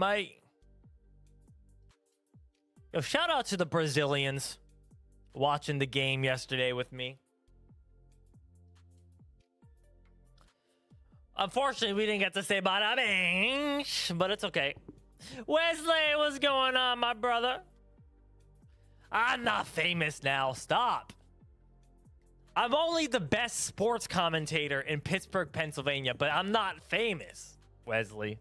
mate. Yo, shout out to the Brazilians watching the game yesterday with me. Unfortunately, we didn't get to say bada bing, but it's okay. Wesley, what's going on, my brother? I'm not famous now. Stop. I'm only the best sports commentator in Pittsburgh, Pennsylvania, but I'm not famous, Wesley.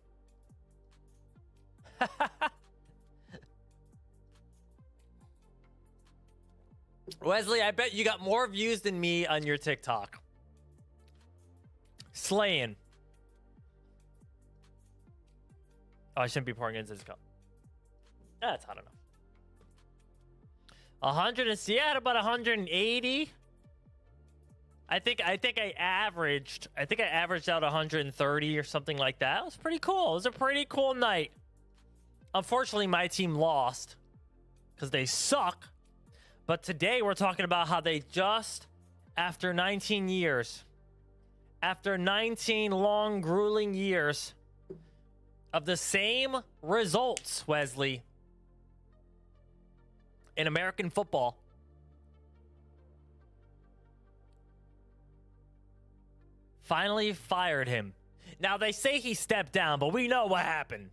Wesley, I bet you got more views than me on your TikTok. Slaying. Oh, I shouldn't be pouring into this cup. That's hot enough. 100 and see, I had about 180. I think I averaged out 130 or something like that. It was pretty cool. It was a pretty cool night. Unfortunately, my team lost because they suck. But today we're talking about how they just, after 19 years, after 19 long, grueling years of the same results, Wesley, in American football, finally fired him. Now, they say he stepped down, but we know what happened.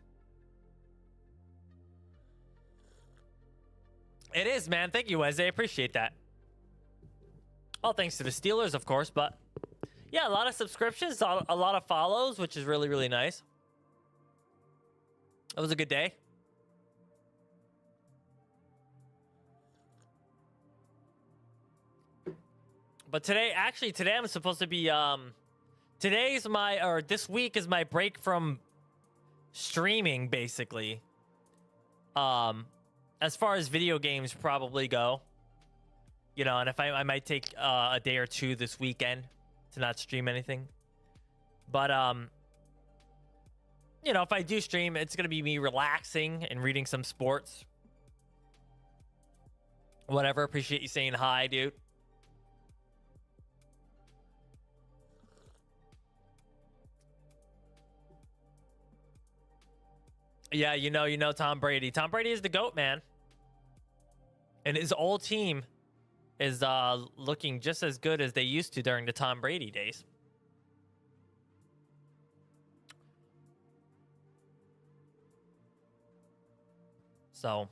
It is, man. Thank you, Wesley. I appreciate that. All thanks to the Steelers, of course, but yeah, a lot of subscriptions, a lot of follows, which is really, really nice. It was a good day. But today I'm supposed to be, this week is my break from streaming, basically. As far as video games probably go, you know, and if I might take a day or two this weekend to not stream anything. But, you know, if I do stream, it's going to be me relaxing and reading some sports. Whatever. Appreciate you saying hi, dude. Yeah, you know Tom Brady. Tom Brady is the GOAT, man. And his old team is looking just as good as they used to during the Tom Brady days. So.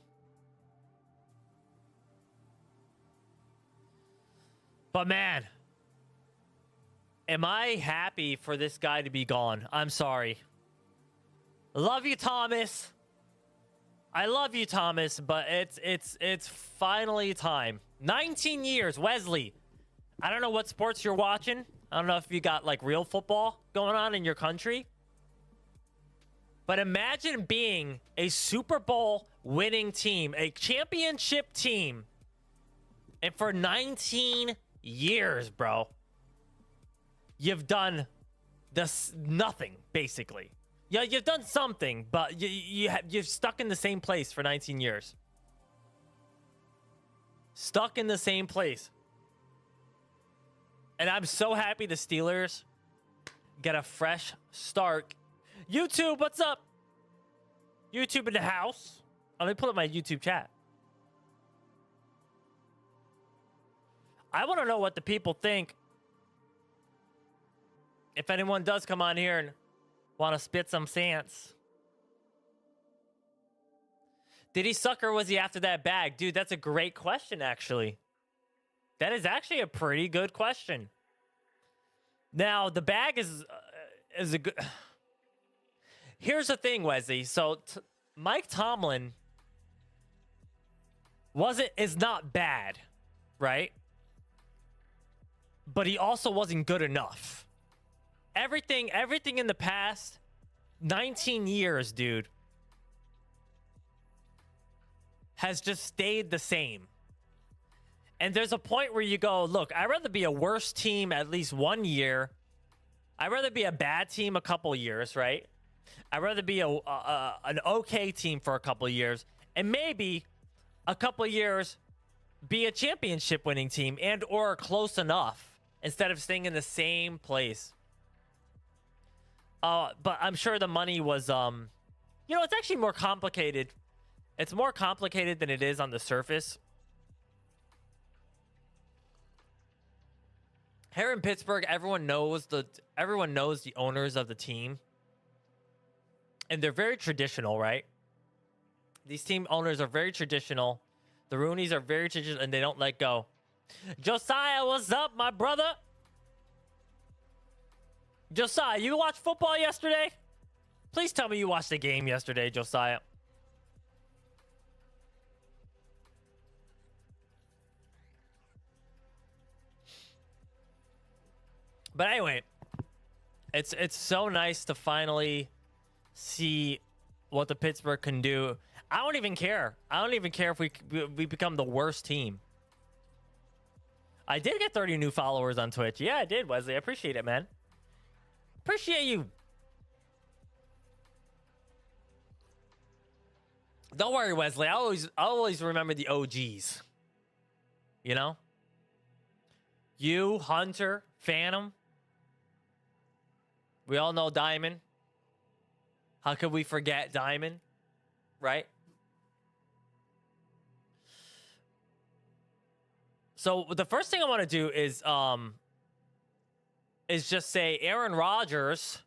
But man, am I happy for this guy to be gone? I'm sorry. Love you, Thomas. I love you, Thomas, but it's finally time. 19 years, Wesley. I don't know what sports you're watching. I don't know if you got like real football going on in your country. But imagine being a Super Bowl winning team, a championship team, and for 19 years, bro, you've done this nothing, basically. Yeah, you've done something, but you've stuck in the same place for 19 years. Stuck in the same place. And I'm so happy the Steelers get a fresh start. YouTube, what's up? YouTube in the house. Oh, let me pull up my YouTube chat. I want to know what the people think. If anyone does come on here and want to spit some sense. Did he suck or was he after that bag? Dude, that's a great question, actually. That is actually a pretty good question. Now, the bag is a good... Here's the thing, Wesley. So, Mike Tomlin is not bad, right? But he also wasn't good enough. Everything in the past 19 years, dude, has just stayed the same. And there's a point where you go, look, I'd rather be a worse team at least 1 year. I'd rather be a bad team a couple years, right? I'd rather be an okay team for a couple years. And maybe a couple years be a championship winning team and or close enough instead of staying in the same place. But I'm sure the money was You know, it's actually more complicated. It's more complicated than it is on the surface. Here in Pittsburgh, everyone knows the owners of the team. And they're very traditional, right? These team owners are very traditional. The Rooneys are very traditional, and they don't let go. Josiah, what's up, my brother? Josiah, you watched football yesterday? Please tell me you watched the game yesterday, Josiah. But anyway, it's so nice to finally see what the Pittsburgh can do. I don't even care. I don't even care if we become the worst team. I did get 30 new followers on Twitch. Yeah, I did, Wesley. I appreciate it, man. Appreciate you. Don't worry, Wesley. I always remember the OGs. You know? You, Hunter, Phantom. We all know Diamond. How could we forget Diamond? Right? So the first thing I want to do is just say Aaron Rodgers.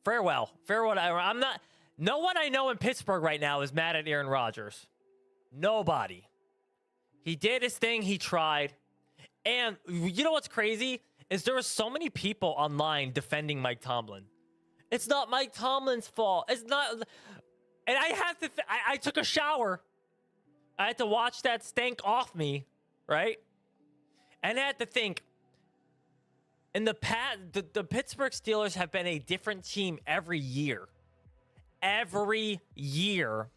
Farewell. Farewell. I'm not. No one I know in Pittsburgh right now is mad at Aaron Rodgers. Nobody. He did his thing. He tried. And you know what's crazy? Is there were so many people online defending Mike Tomlin. It's not Mike Tomlin's fault. It's not. And I had to. I took a shower. I had to watch that stank off me, right? And I had to think. In the past, the Pittsburgh Steelers have been a different team every year. Every year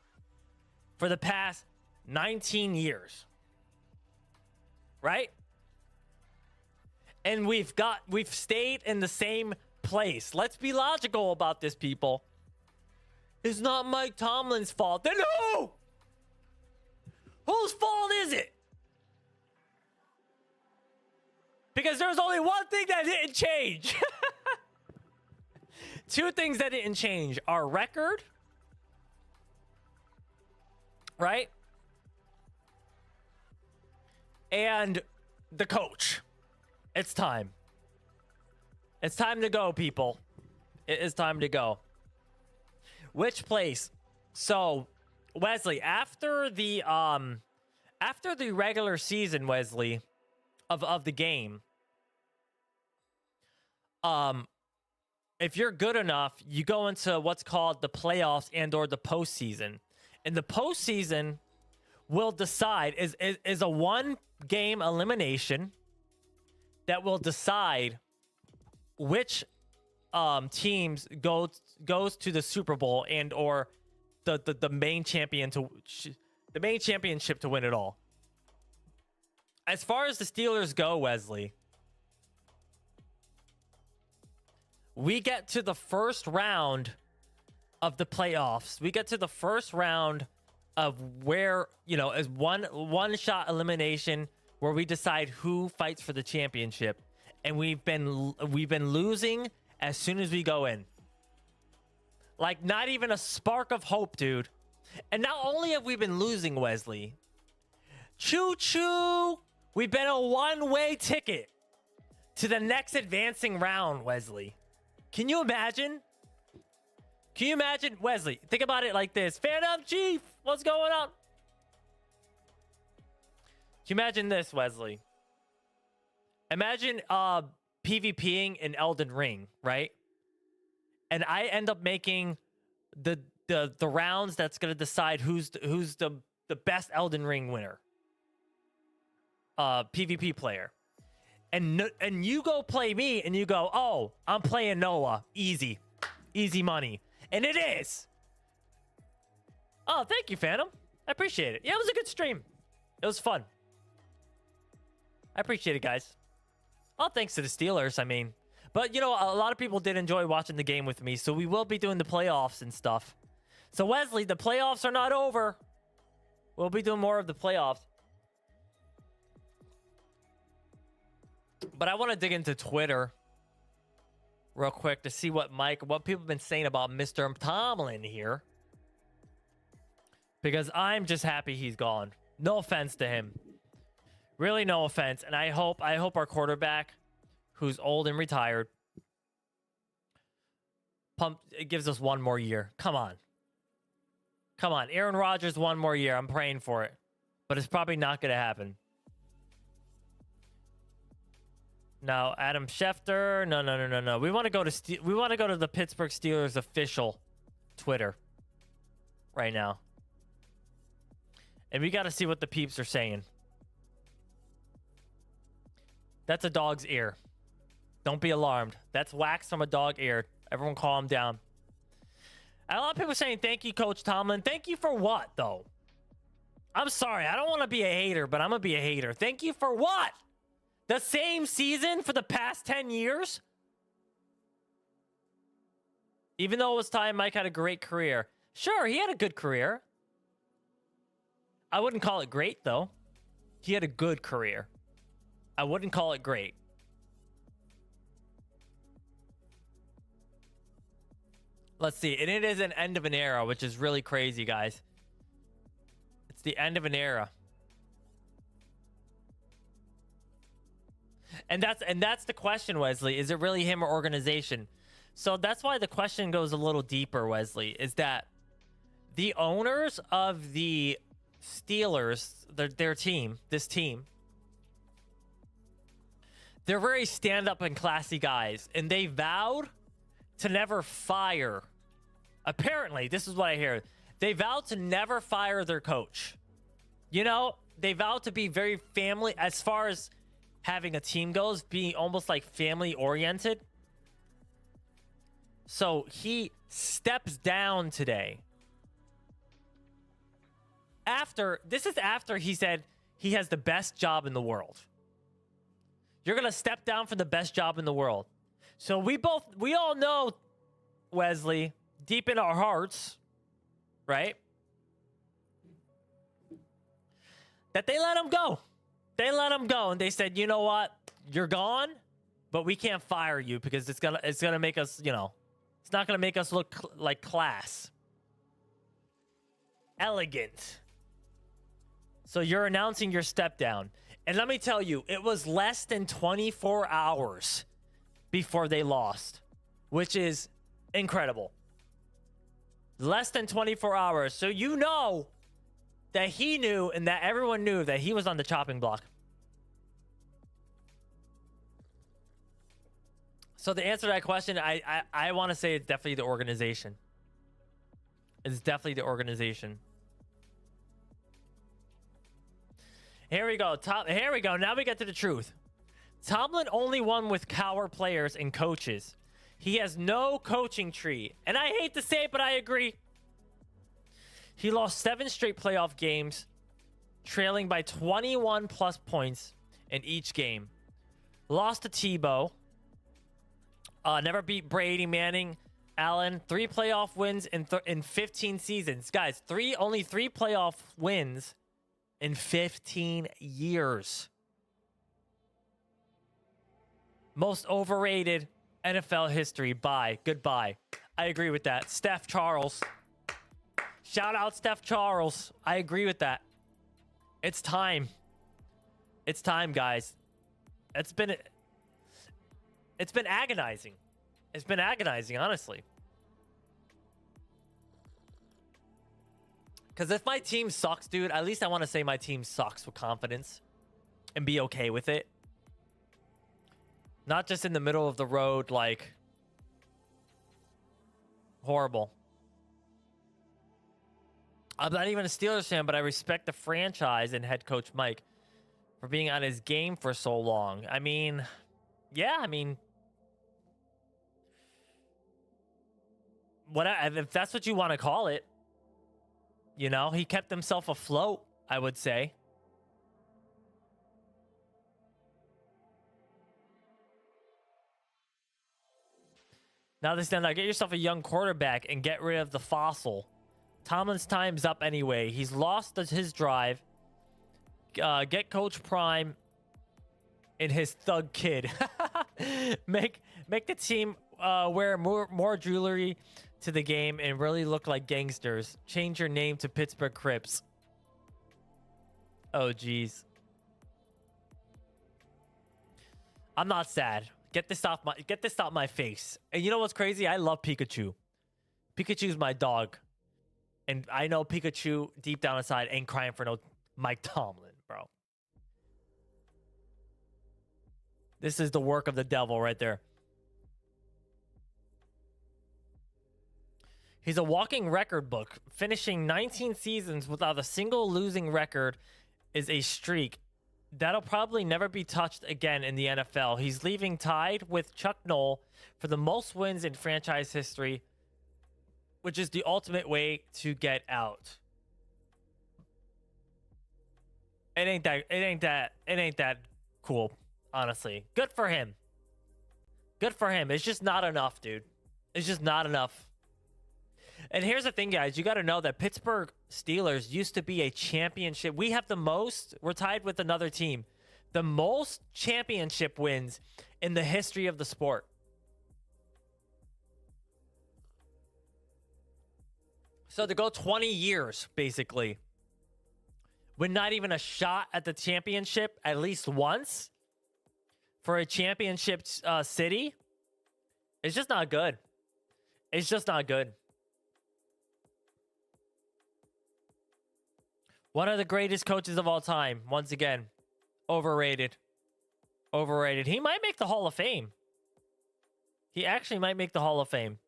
for the past 19 years. Right? And we've stayed in the same place. Let's be logical about this, people. It's not Mike Tomlin's fault. Then who? Whose fault is it? Because there's only one thing that didn't change. Two things that didn't change. Our record. Right? And the coach. It's time. It's time to go, people. It is time to go. Which place? So, Wesley, after the regular season, Wesley, of the game, if you're good enough, you go into what's called the playoffs and or the postseason. And the postseason will decide is a one-game elimination that will decide which teams goes to the Super Bowl and or the main championship to win it all. As far as the Steelers go, Wesley, we get to the first round of the playoffs. We get to the first round of where, you know, as one shot elimination where we decide who fights for the championship. And we've been losing as soon as we go in. Like, not even a spark of hope, dude. And not only have we been losing, Wesley, choo-choo, we've been a one-way ticket to the next advancing round, Wesley. Can you imagine? Can you imagine? Wesley, think about it like this. Phantom Chief, what's going on? Can you imagine this, Wesley? Imagine PvPing in Elden Ring, right? And I end up making the rounds that's gonna decide who's the best Elden Ring winner. PvP player. And you go play me and you go, oh, I'm playing Noah. Easy money. And it is. Oh, thank you, Phantom. I appreciate it. Yeah, it was a good stream. It was fun. I appreciate it, guys. Oh, thanks to the Steelers, I mean. But, you know, a lot of people did enjoy watching the game with me, so we will be doing the playoffs and stuff. So, Wesley, the playoffs are not over. We'll be doing more of the playoffs. But I want to dig into Twitter. real quick to see what people have been saying about Mr. Tomlin here. Because I'm just happy he's gone. No offense to him. Really no offense. And I hope our quarterback, who's old and retired, it gives us one more year. Come on. Come on. Aaron Rodgers, one more year. I'm praying for it. But it's probably not going to happen. No, Adam Schefter. No. We want to go to the Pittsburgh Steelers official Twitter right now. And we got to see what the peeps are saying. That's a dog's ear. Don't be alarmed. That's wax from a dog ear. Everyone calm down. A lot of people saying, thank you, Coach Tomlin. Thank you for what, though? I'm sorry. I don't want to be a hater, but I'm going to be a hater. Thank you for what? The same season for the past 10 years? Even though it was time Mike had a great career. Sure, he had a good career. I wouldn't call it great, though. He had a good career. I wouldn't call it great. Let's see. And it is an end of an era, which is really crazy, guys. It's the end of an era. And that's the question, Wesley. Is it really him or organization? So that's why the question goes a little deeper, Wesley, is that the owners of the Steelers, their team, this team, they're very stand-up and classy guys, and they vowed to never fire. Apparently, this is what I hear. They vowed to never fire their coach. You know, they vowed to be very family, as far as having a team goes, being almost like family-oriented. So he steps down today. This is after he said he has the best job in the world. You're going to step down from the best job in the world. So we all know, Wesley, deep in our hearts, right? That they let him go. They let him go, and they said, you know what? You're gone, but we can't fire you because it's gonna make us, you know, it's not gonna make us look like class. Elegant. So you're announcing your step down. And let me tell you, it was less than 24 hours before they lost, which is incredible. Less than 24 hours. So you know that he knew and that everyone knew that he was on the chopping block. So the answer to that question, I want to say it's definitely the organization. It's definitely the organization. Here we go. Here we go. Now we get to the truth. Tomlin only won with coward players and coaches. He has no coaching tree. And I hate to say it, but I agree. He lost 7 straight playoff games, trailing by 21 plus points in each game. Lost to Tebow. Never beat Brady, Manning, Allen. 3 playoff wins in 15 seasons. Guys, only 3 playoff wins in 15 years. Most overrated NFL history. Bye. Goodbye. I agree with that. Steph Charles. Shout out Steph Charles. I agree with that. It's time. It's time, guys. It's been agonizing. It's been agonizing, honestly. Because if my team sucks, dude, at least I want to say my team sucks with confidence and be okay with it. Not just in the middle of the road, like, horrible. I'm not even a Steelers fan, but I respect the franchise and head coach Mike for being on his game for so long. I mean, yeah, I mean, if that's what you want to call it. You know, he kept himself afloat, I would say. Now they stand out. Get yourself a young quarterback and get rid of the fossil. Tomlin's time's up anyway. He's lost his drive. Get Coach Prime and his thug kid. Make the team wear more jewelry to the game and really look like gangsters. Change your name to Pittsburgh Crips. Oh, jeez. I'm not sad. Get this off my face. And you know what's crazy? I love Pikachu. Pikachu's my dog. And I know Pikachu deep down inside ain't crying for no Mike Tomlin, bro. This is the work of the devil right there. He's a walking record book. Finishing 19 seasons without a single losing record is a streak that'll probably never be touched again in the NFL. He's leaving tied with Chuck Noll for the most wins in franchise history, which is the ultimate way to get out. It ain't that cool, honestly. Good for him. Good for him. It's just not enough, dude. It's just not enough. And here's the thing, guys. You got to know that Pittsburgh Steelers used to be a championship. We have the most. We're tied with another team. The most championship wins in the history of the sport. So to go 20 years, basically, with not even a shot at the championship at least once for a championship city, it's just not good. It's just not good. One of the greatest coaches of all time. Once again, overrated. Overrated. He might make the Hall of Fame. He actually might make the Hall of Fame.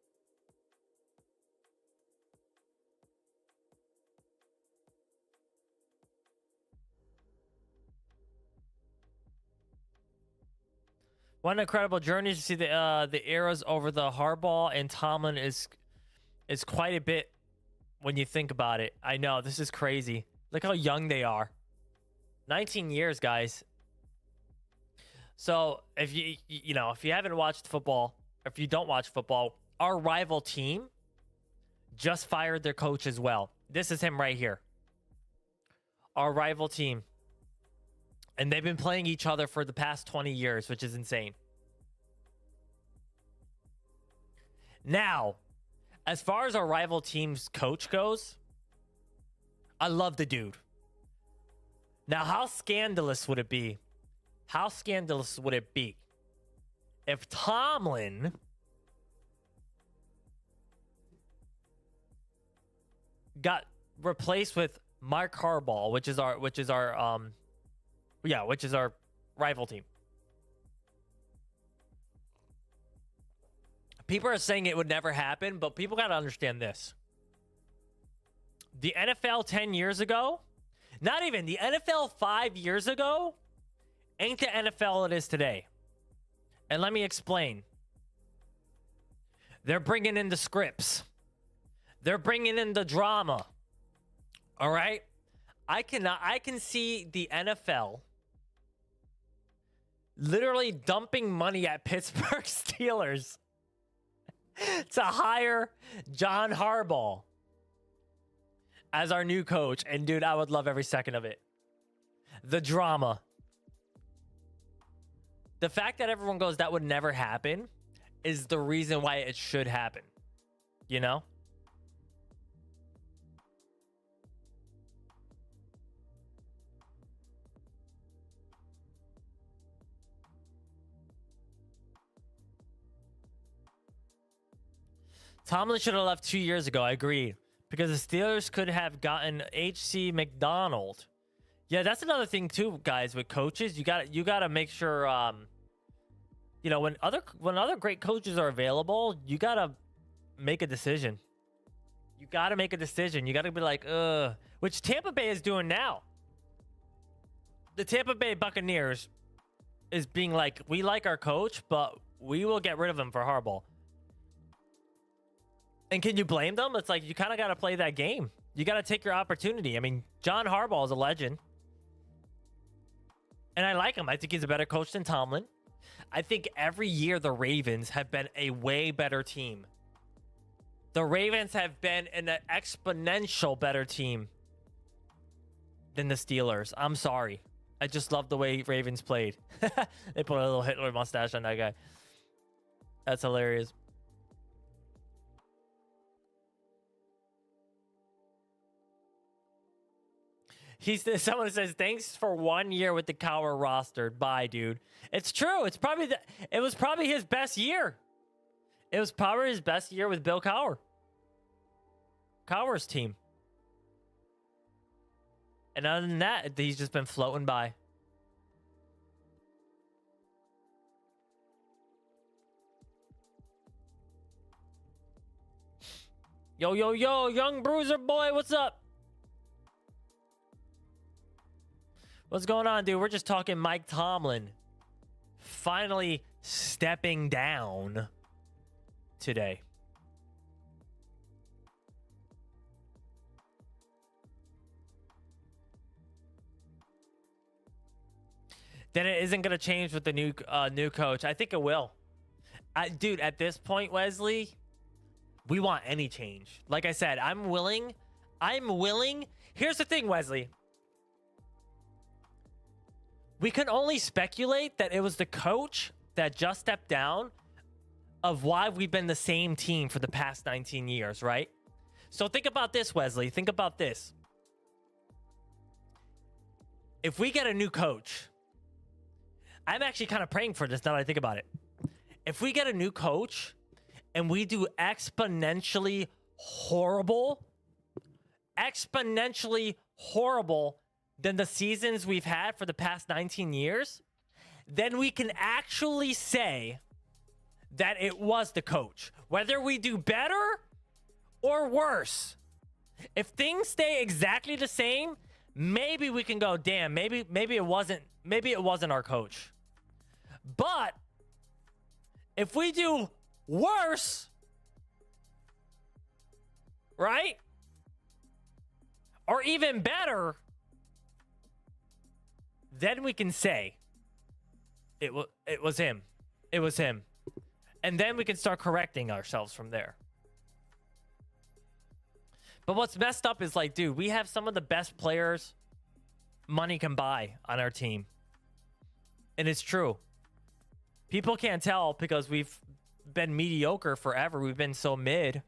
One incredible journey to see the eras over the Harbaugh and Tomlin is quite a bit when you think about it. I know, this is crazy. Look how young they are. 19 years, guys. So if if you haven't watched football, if you don't watch football, our rival team just fired their coach as well. This is him right here. Our rival team. And they've been playing each other for the past 20 years, which is insane. Now, as far as our rival team's coach goes, I love the dude. Now, how scandalous would it be? How scandalous would it be if Tomlin got replaced with Mark Harbaugh, which is our rival team? People are saying it would never happen, but people got to understand this. The NFL 10 years ago, not even the NFL 5 years ago, ain't the NFL it is today. And let me explain. They're bringing in the scripts. They're bringing in the drama. All right? I can see the NFL literally dumping money at Pittsburgh Steelers to hire John Harbaugh as our new coach. And dude, I would love every second of it. The drama. The fact that everyone goes, that would never happen, is the reason why it should happen. You know? Tomlin should have left 2 years ago. I agree. Because the Steelers could have gotten H.C. McDonald. Yeah, that's another thing too, guys, with coaches. You gotta make sure when other great coaches are available, you gotta make a decision. You gotta make a decision. You gotta be like, which Tampa Bay is doing now. The Tampa Bay Buccaneers is being like, we like our coach, but we will get rid of him for Harbaugh. And can you blame them? It's like, you kind of got to play that game. You got to take your opportunity. I mean, John Harbaugh is a legend. And I like him. I think he's a better coach than Tomlin. I think every year the Ravens have been a way better team. The Ravens have been an exponential better team than the Steelers. I'm sorry. I just love the way Ravens played. They put a little Hitler mustache on that guy. That's hilarious. Someone says thanks for 1 year with the Cowher roster. Bye, dude. It's true. It was probably his best year. It was probably his best year with Bill Cowher. Cowher's team. And other than that, he's just been floating by. Yo, yo, yo, young bruiser boy, what's up? What's going on, dude? We're just talking Mike Tomlin finally stepping down today. Then it isn't going to change with the new coach. I think it will. Dude, at this point, Wesley, we want any change. Like I said, I'm willing. Here's the thing, Wesley. We can only speculate that it was the coach that just stepped down of why we've been the same team for the past 19 years, right? So think about this, Wesley. Think about this. If we get a new coach, I'm actually kind of praying for this now that I think about it. If we get a new coach and we do exponentially horrible than the seasons we've had for the past 19 years, then we can actually say that it was the coach. Whether we do better or worse, if things stay exactly the same, maybe we can go, damn, maybe it wasn't our coach. But if we do worse, right? Or even better, then we can say it was him. It was him. And then we can start correcting ourselves from there. But what's messed up is, like, dude, we have some of the best players money can buy on our team. And it's true. People can't tell because we've been mediocre forever. We've been so mid.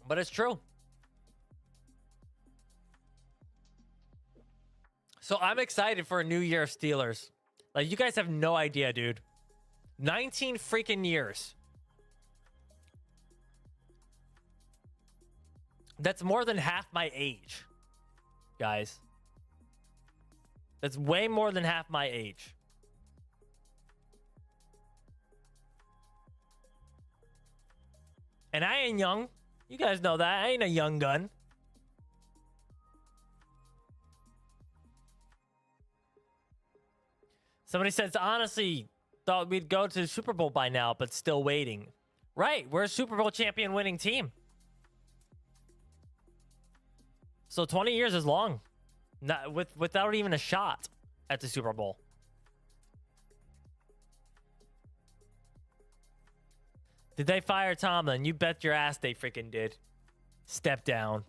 But it's true. So I'm excited for a new year of Steelers. Like, you guys have no idea, dude. 19 freaking years. That's more than half my age, guys. That's way more than half my age. And I ain't young. You guys know that. I ain't a young gun. Somebody says, honestly, thought we'd go to the Super Bowl by now, but still waiting. Right. We're a Super Bowl champion winning team. So 20 years is long. Not without even a shot at the Super Bowl. Did they fire Tomlin? You bet your ass they freaking did. Step down.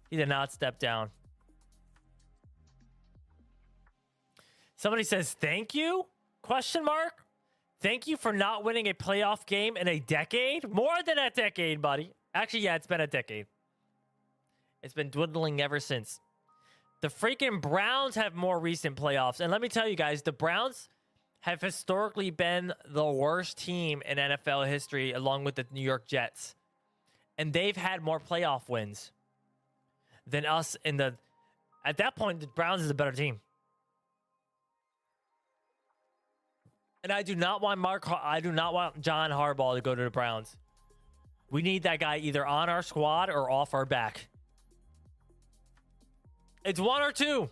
He did not step down. Somebody says, thank you? Question mark? Thank you for not winning a playoff game in a decade? More than a decade, buddy. Actually, yeah, it's been a decade. It's been dwindling ever since. The freaking Browns have more recent playoffs. And let me tell you guys, the Browns have historically been the worst team in NFL history along with the New York Jets. And they've had more playoff wins than us in the... At that point, the Browns is a better team. And I do not want John Harbaugh to go to the Browns. We need that guy either on our squad or off our back. It's one or two.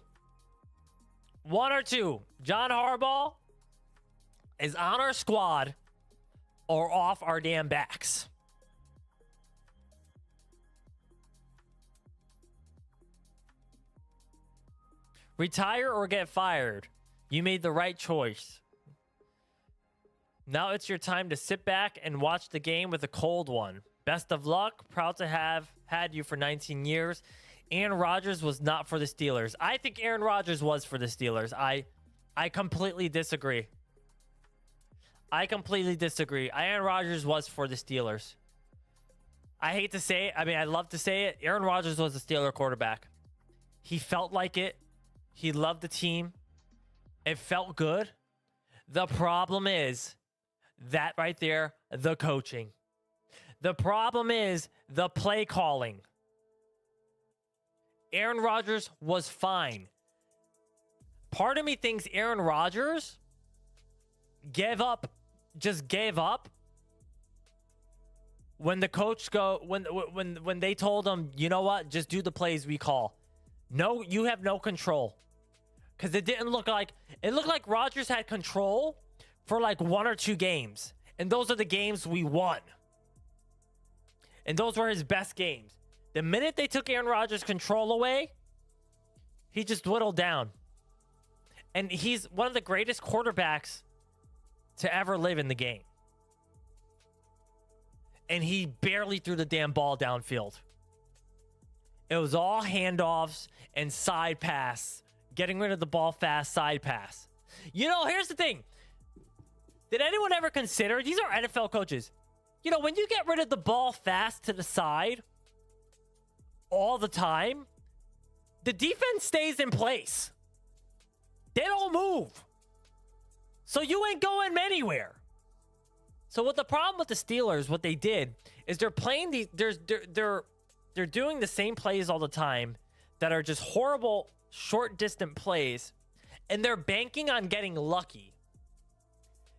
One or two. John Harbaugh is on our squad or off our damn backs. Retire or get fired. You made the right choice. Now it's your time to sit back and watch the game with a cold one. Best of luck. Proud to have had you for 19 years. Aaron Rodgers was not for the Steelers. I think Aaron Rodgers was for the Steelers. I completely disagree. Aaron Rodgers was for the Steelers. I hate to say it. I mean, I love to say it. Aaron Rodgers was a Steeler quarterback. He felt like it. He loved the team. It felt good. The problem is that right there, the coaching. The problem is the play calling. Aaron Rodgers was fine. Part of me thinks Aaron Rodgers gave up when the coach when they told him, you know what, just do the plays we call. No, you have no control. Because it didn't look like, it looked like Rodgers had control for like 1 or 2 games. And those are the games we won. And those were his best games. The minute they took Aaron Rodgers' control away, he just dwindled down. And he's one of the greatest quarterbacks to ever live in the game. And he barely threw the damn ball downfield. It was all handoffs and side pass. Getting rid of the ball fast, side pass. You know, here's the thing. Did anyone ever consider, these are NFL coaches, you know, when you get rid of the ball fast to the side all the time, the defense stays in place. They don't move. So you ain't going anywhere. So what the problem with the Steelers, what they did is they're playing these, they're doing the same plays all the time that are just horrible short distant plays, and they're banking on getting lucky.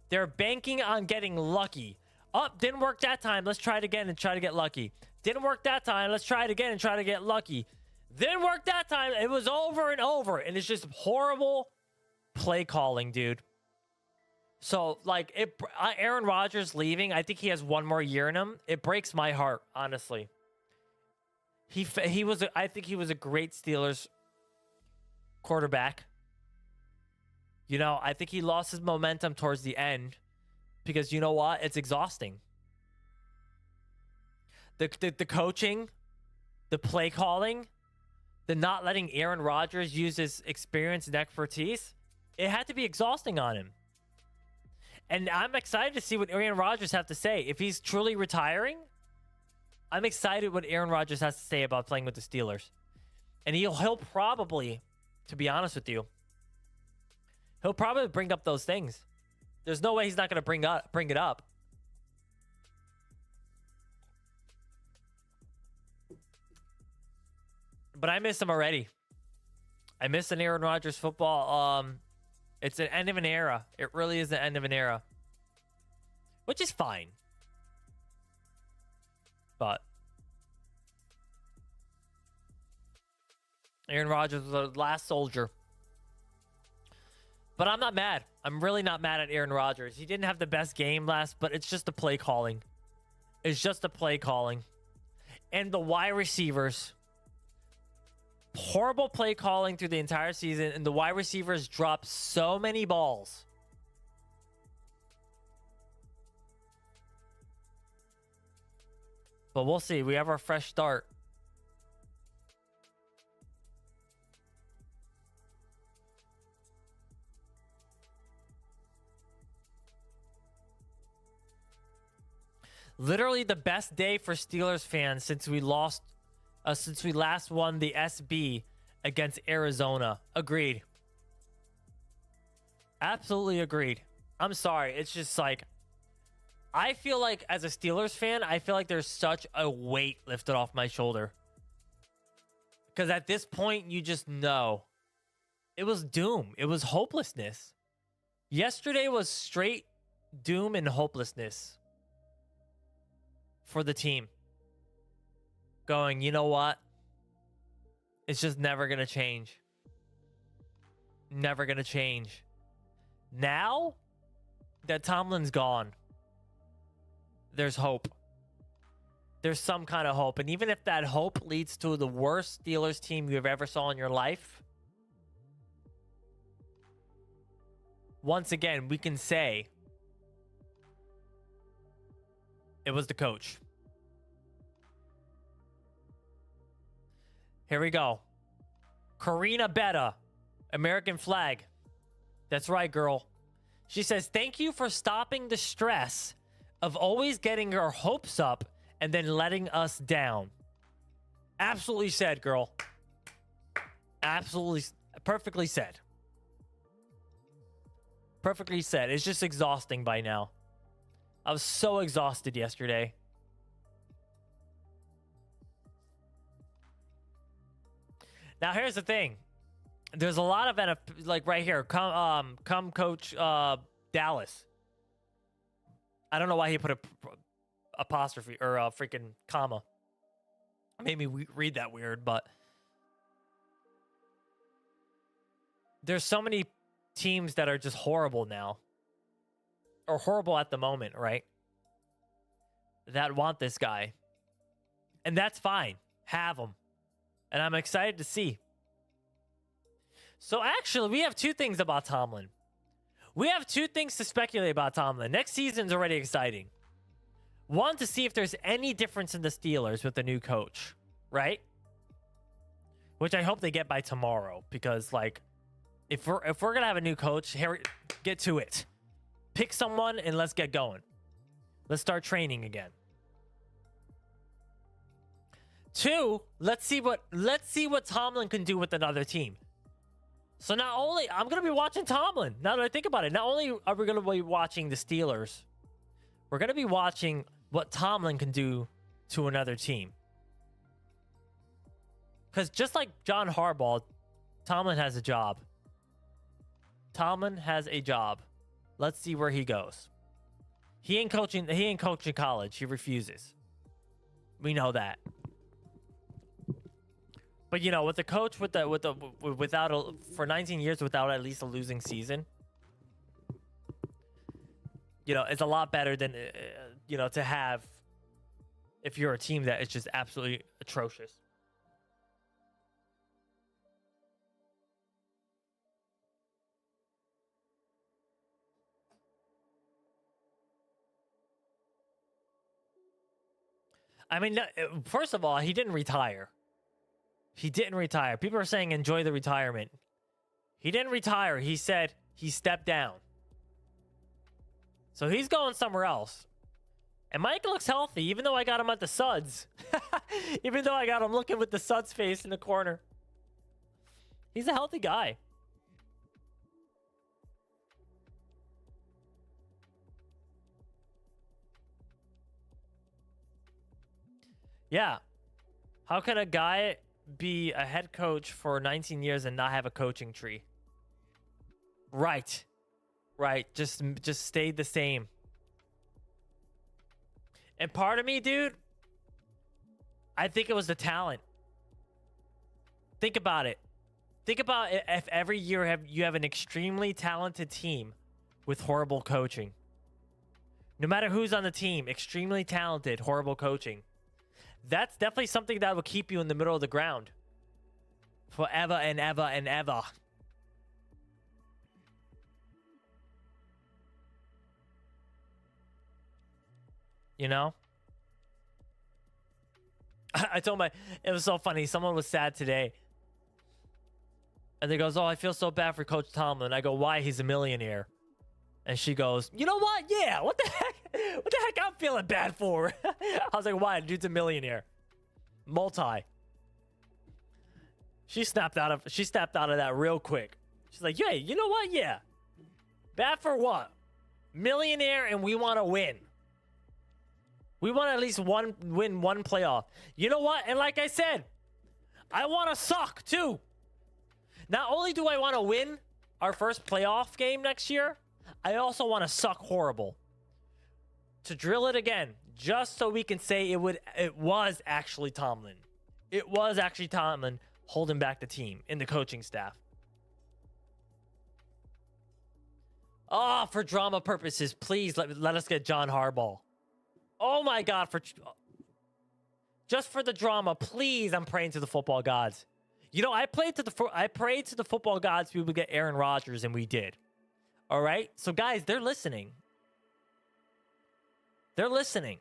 They're banking on getting lucky. Oh, didn't work that time. Let's try it again and try to get lucky. Didn't work that time. Let's try it again and try to get lucky. Didn't work that time. It was over and over, and it's just horrible play calling, dude. So, like, Aaron Rodgers leaving, I think he has 1 more year in him. It breaks my heart, honestly. I think he was a great Steelers quarterback. You know, I think he lost his momentum towards the end because you know what? It's exhausting. The coaching, the play calling, the not letting Aaron Rodgers use his experience and expertise, it had to be exhausting on him. And I'm excited to see what Aaron Rodgers has to say. If he's truly retiring, I'm excited what Aaron Rodgers has to say about playing with the Steelers. And he'll probably, to be honest with you, he'll probably bring up those things. There's no way he's not going to bring it up. But I miss him already. I miss an Aaron Rodgers football. It's an end of an era. It really is the end of an era. Which is fine. But Aaron Rodgers was the last soldier. But I'm not mad. I'm really not mad at Aaron Rodgers. He didn't have the best game last, but it's just the play calling. It's just the play calling. And the wide receivers. Horrible play calling through the entire season, and the wide receivers dropped so many balls. But we'll see. We have our fresh start. Literally the best day for Steelers fans since we last won the SB against Arizona. Agreed. Absolutely agreed. I'm sorry. It's just like, I feel like as a Steelers fan, I feel like there's such a weight lifted off my shoulder. Because at this point, you just know. It was doom. It was hopelessness. Yesterday was straight doom and hopelessness for the team. Going, you know what? It's just never going to change. Never going to change. Now that Tomlin's gone, there's hope. There's some kind of hope. And even if that hope leads to the worst Steelers team you've ever saw in your life, once again, we can say it was the coach. Here we go. Karina Betta, American flag. That's right, girl. She says, thank you for stopping the stress of always getting our hopes up and then letting us down. Absolutely said, girl. Absolutely, perfectly said. Perfectly said. It's just exhausting by now. I was so exhausted yesterday. Now here's the thing. There's a lot of like right here. Come coach Dallas. I don't know why he put a apostrophe or a freaking comma. Made me read that weird, but there's so many teams that are just horrible now. Or horrible at the moment, right? That want this guy. And that's fine. Have him. And I'm excited to see. So actually, we have two things about Tomlin. We have two things to speculate about Tomlin. Next season's already exciting. One, to see if there's any difference in the Steelers with the new coach, right? Which I hope they get by tomorrow, because like, if we're gonna have a new coach, Harry, get to it. Pick someone and let's get going. Let's start training again. Two, let's see what Tomlin can do with another team. So not only I'm gonna be watching Tomlin. Now that I think about it, not only are we gonna be watching the Steelers, we're gonna be watching what Tomlin can do to another team. Because just like John Harbaugh, Tomlin has a job. Tomlin has a job. Let's see where he goes. He ain't coaching college. He refuses. We know that. But you know, with the coach for 19 years without at least a losing season, you know, it's a lot better than you know, to have if you're a team that is just absolutely atrocious. I mean, first of all, he didn't retire. He didn't retire. People are saying enjoy the retirement. He didn't retire. He said he stepped down. So he's going somewhere else. And Mike looks healthy, even though I got him at the Suds. Even though I got him looking with the Suds face in the corner. He's a healthy guy. Yeah. How can a guy be a head coach for 19 years and not have a coaching tree? Right. Right. Just stayed the same. And part of me, dude, I think it was the talent. Think about it. Think about it if every year you have an extremely talented team with horrible coaching. No matter who's on the team, extremely talented, horrible coaching. That's definitely something that will keep you in the middle of the ground. Forever and ever and ever. You know? I told it was so funny. Someone was sad today. And they goes, oh, I feel so bad for Coach Tomlin. I go, why? He's a millionaire. And she goes, you know what? Yeah, what the heck? What the heck I'm feeling bad for? I was like, why? Dude's a millionaire. Multi. She snapped out of that real quick. She's like, yeah, you know what? Yeah. Bad for what? Millionaire, and we want to win. We want to at least win one playoff. You know what? And like I said, I want to suck too. Not only do I want to win our first playoff game next year, I also want to suck horrible. To drill it again, just so we can say it was actually Tomlin. It was actually Tomlin holding back the team in the coaching staff. Oh, for drama purposes, please let us get John Harbaugh. Oh my God, just for the drama, please, I'm praying to the football gods. You know, I prayed to the football gods we would get Aaron Rodgers, and we did. All right? So guys, they're listening. They're listening.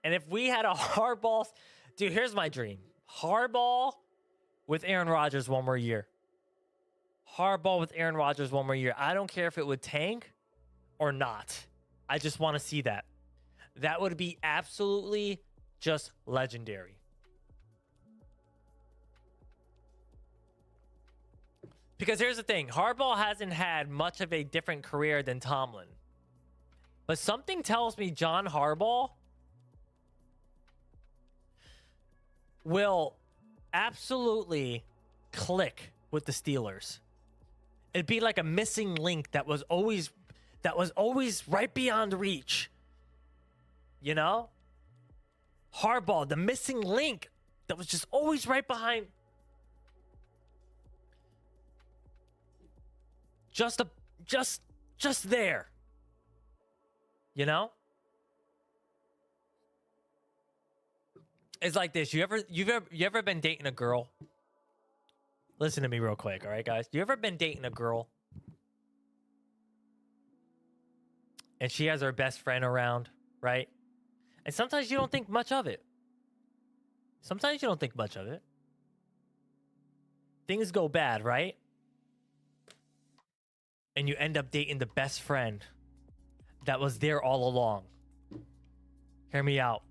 And if we had a Harbaugh, dude, here's my dream. Harbaugh with Aaron Rodgers one more year. Harbaugh with Aaron Rodgers one more year. I don't care if it would tank or not. I just want to see that. That would be absolutely just legendary. Because here's the thing, Harbaugh hasn't had much of a different career than Tomlin. But something tells me John Harbaugh will absolutely click with the Steelers. It'd be like a missing link that was always right beyond reach. You know? Harbaugh, the missing link that was just always right behind. Just there. You know? It's like this. You ever been dating a girl? Listen to me real quick, all right, guys? You ever been dating a girl and she has her best friend around, right? And sometimes you don't think much of it. Sometimes you don't think much of it. Things go bad, right? And you end up dating the best friend that was there all along. Hear me out.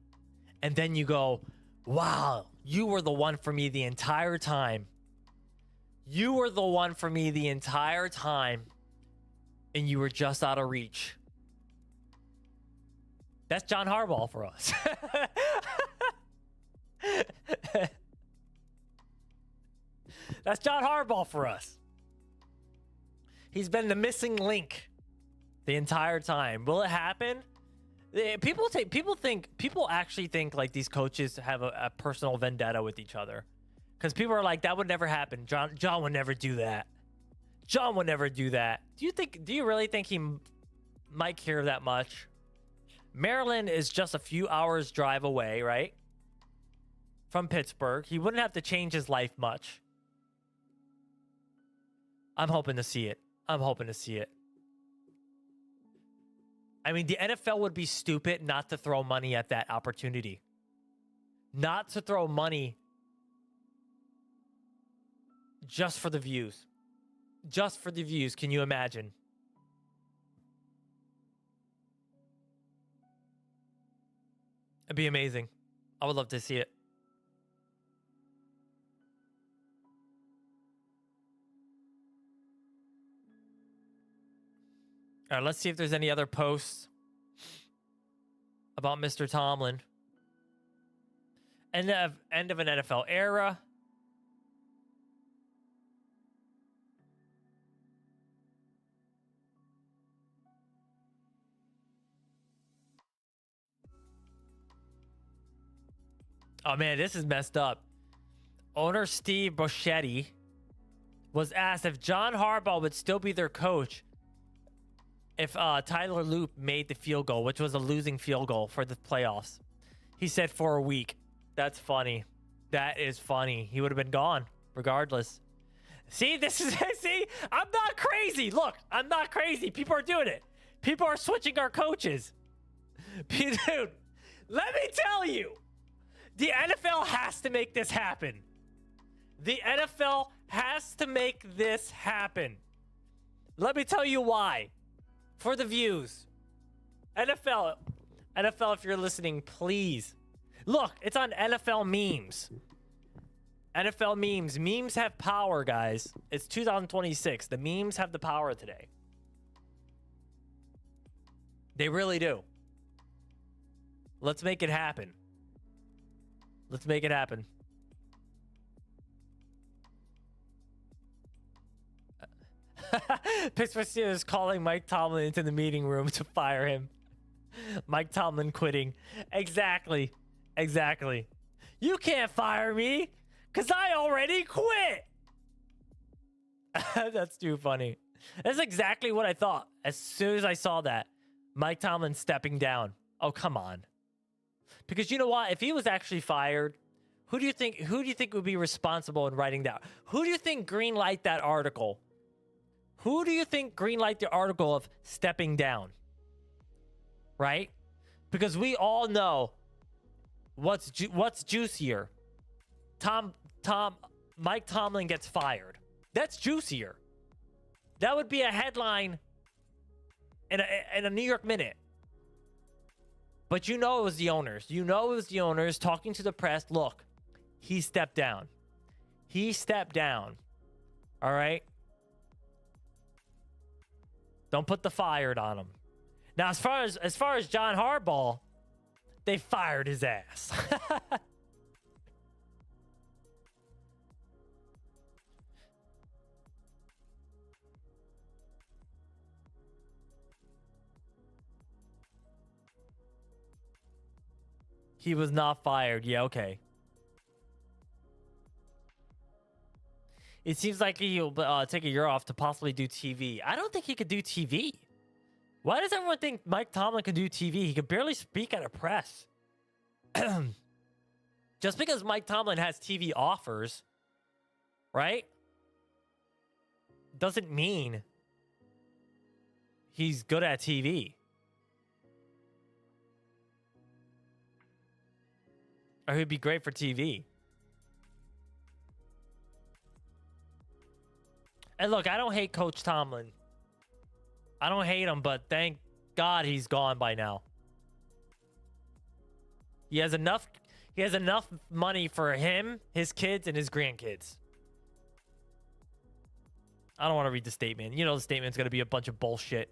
And then you go, wow, you were the one for me the entire time. You were the one for me the entire time. And you were just out of reach. That's John Harbaugh for us. That's John Harbaugh for us. He's been the missing link the entire time. Will it happen? People actually think like these coaches have a personal vendetta with each other. Because people are like, that would never happen. John would never do that. John would never do that. Do you really think he might care that much? Maryland is just a few hours drive away, right? From Pittsburgh. He wouldn't have to change his life much. I'm hoping to see it. I'm hoping to see it. I mean, the NFL would be stupid not to throw money at that opportunity. Not to throw money just for the views. Just for the views. Can you imagine? It'd be amazing. I would love to see it. All right, let's see if there's any other posts about Mr. Tomlin. End of an NFL era. Oh man, this is messed up. Owner Steve Boschetti was asked if John Harbaugh would still be their coach if Tyler Loop made the field goal, which was a losing field goal for the playoffs. He said for a week. That's funny. That is funny. He would have been gone regardless. See, see, I'm not crazy. Look, I'm not crazy. People are doing it. People are switching our coaches. Dude, let me tell you, the NFL has to make this happen. The NFL has to make this happen. Let me tell you why. For the views. NFL, if you're listening, please. Look, it's on NFL memes. NFL memes. Memes have power, guys. It's 2026. The memes have the power today. They really do. Let's make it happen. Let's make it happen. Pittsburgh Steelers calling Mike Tomlin into the meeting room to fire him. Mike Tomlin quitting. Exactly. Exactly. You can't fire me because I already quit. That's too funny. That's exactly what I thought as soon as I saw that. Mike Tomlin stepping down. Oh, come on. Because you know what? If he was actually fired, who do you think would be responsible in writing that? Who do you think greenlight that article? Who do you think greenlight the article of stepping down? Right? Because we all know what's juicier. Mike Tomlin gets fired. That's juicier. That would be a headline in a New York Minute. But you know it was the owners. You know it was the owners talking to the press. Look, he stepped down. He stepped down. All right? Don't put the fired on him. Now, as far as John Harbaugh, they fired his ass. He was not fired. Yeah, okay. It seems like he'll take a year off to possibly do TV. I don't think he could do TV. Why does everyone think Mike Tomlin can do TV? He could barely speak at a press. Just because Mike Tomlin has TV offers, right? Doesn't mean he's good at TV. Or he'd be great for TV. And look, I don't hate Coach Tomlin. I don't hate him, but thank God he's gone by now. He has enough money for him, his kids, and his grandkids. I don't want to read the statement. You know the statement's going to be a bunch of bullshit.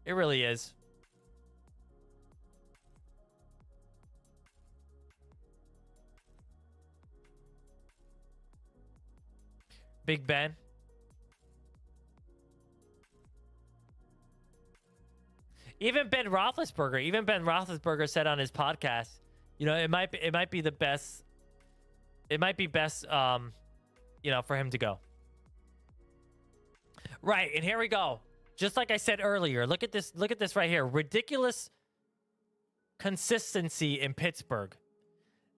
It really is. Big Ben. Even Ben Roethlisberger said on his podcast, you know, it might be the best. It might be best, you know, for him to go. Right, and here we go. Just like I said earlier, look at this. Look at this right here. Ridiculous consistency in Pittsburgh.